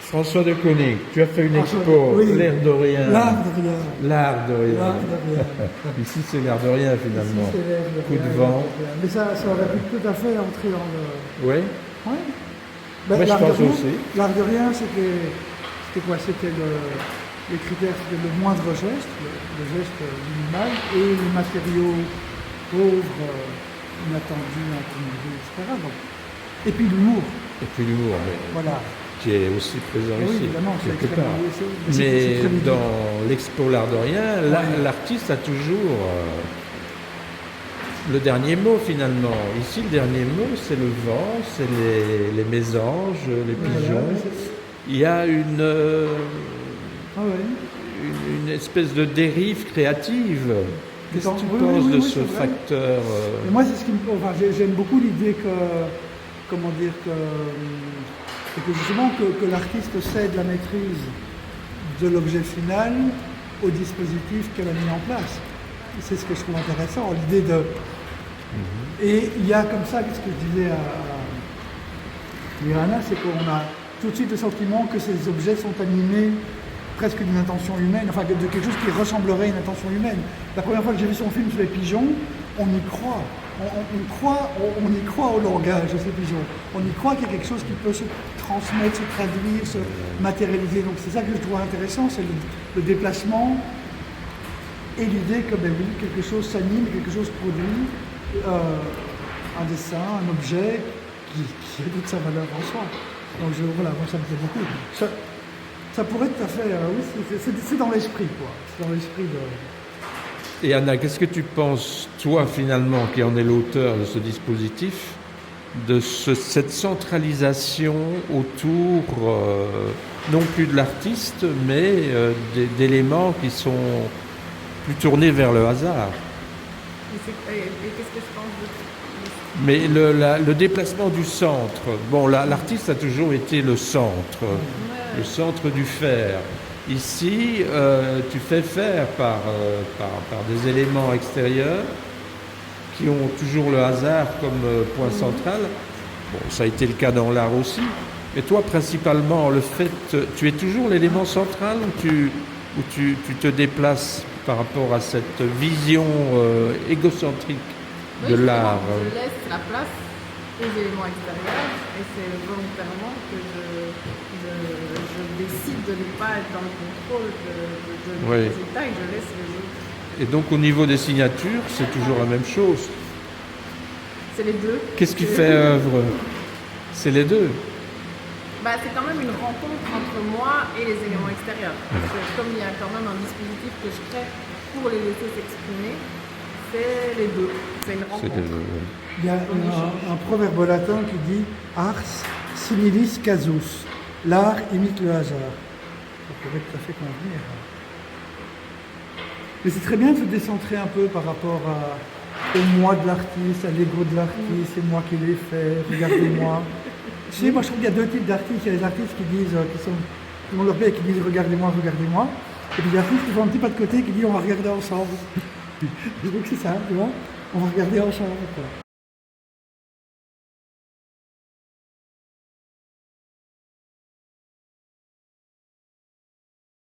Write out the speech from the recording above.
François de Koenig, tu as fait une François, expo, oui. L'air de rien. L'art de rien. L'art de rien. L'art de rien. Ici, c'est l'air de rien, finalement. Ici, c'est l'air de Coup de rien, vent. l'art de rien. Mais ça aurait pu tout à fait entrer dans le... Oui, Ouais. moi, je l'art de pense rien, aussi. l'art de rien, c'était quoi? C'était les critères, c'était le moindre geste, le geste minimal, et les matériaux pauvres, inattendus, incongrus, etc. Donc, et puis l'humour, Et puis l'humour, mais voilà. qui est aussi présent Oui, ici, évidemment, c'est quelque extrêmement part. c'est très Mais vite. dans l'expo L'art de rien, Ouais. l'artiste a toujours le dernier mot, finalement. Ici, le dernier mot, c'est le vent, c'est les mésanges, les pigeons. Voilà, c'est- Il y a Ah ouais. une espèce de dérive créative. Qu'est-ce que tu Oui, penses oui, de oui, ce c'est vrai. facteur Et moi, c'est ce qui me... Enfin, j'aime beaucoup l'idée que... Comment dire que justement que l'artiste cède la maîtrise de l'objet final au dispositif qu'elle a mis en place. C'est ce que je trouve intéressant, l'idée de... Et il y a comme ça, ce que je disais à Mirana, c'est qu'on a tout de suite le sentiment que ces objets sont animés presque d'une intention humaine, enfin de quelque chose qui ressemblerait à une intention humaine. La première fois que j'ai vu son film sur les pigeons, on y croit. On y croit au langage de ces pigeons. On y croit qu'il y a quelque chose qui peut se transmettre, se traduire, se matérialiser. Donc c'est ça que je trouve intéressant, c'est le déplacement et l'idée que ben oui, quelque chose s'anime, quelque chose produit, un dessin, un objet qui a toute sa valeur en soi. Donc voilà, moi ça me plaît beaucoup. Ça pourrait tout à fait, oui, c'est dans l'esprit, quoi. C'est dans l'esprit de... Et Anna, qu'est-ce que tu penses, toi, finalement, qui en est l'auteur de ce dispositif, de cette centralisation autour, non plus de l'artiste, mais d'éléments qui sont plus tournés vers le hasard? Et qu'est-ce que je pense de... Mais le déplacement du centre, bon, l'artiste a toujours été le centre du faire. Ici, tu fais faire par des éléments extérieurs qui ont toujours le hasard comme point central. Bon, ça a été le cas dans l'art aussi. Mais toi, principalement, tu es toujours l'élément central ou tu te déplaces par rapport à cette vision égocentrique de l'art? Je laisse la place aux éléments extérieurs et c'est volontairement que je décide de ne pas être dans le contrôle de Oui. mes résultats et je laisse les autres. Et donc au niveau des signatures, c'est toujours la même chose. C'est les deux. Qu'est-ce qui fait œuvre? C'est les deux. Bah, c'est quand même une rencontre entre moi et les éléments extérieurs. Parce que comme il y a quand même un dispositif que je crée pour les laisser s'exprimer, c'est les deux. C'est une C'est rencontre. les deux, oui. Il y a un proverbe latin qui dit ars similis casus. L'art imite le hasard. Ça pourrait tout à fait convenir. Mais c'est très bien de se décentrer un peu par rapport au moi de l'artiste, à l'ego de l'artiste, c'est moi qui l'ai fait, regardez-moi. Tu sais, moi je trouve qu'il y a deux types d'artistes. Il y a les artistes qui disent, qui ont leur pied et qui disent regardez-moi, regardez-moi. Et puis des artistes qui font un petit pas de côté et qui disent on va regarder ensemble. Je trouve que c'est ça, tu vois. On va regarder ensemble, quoi.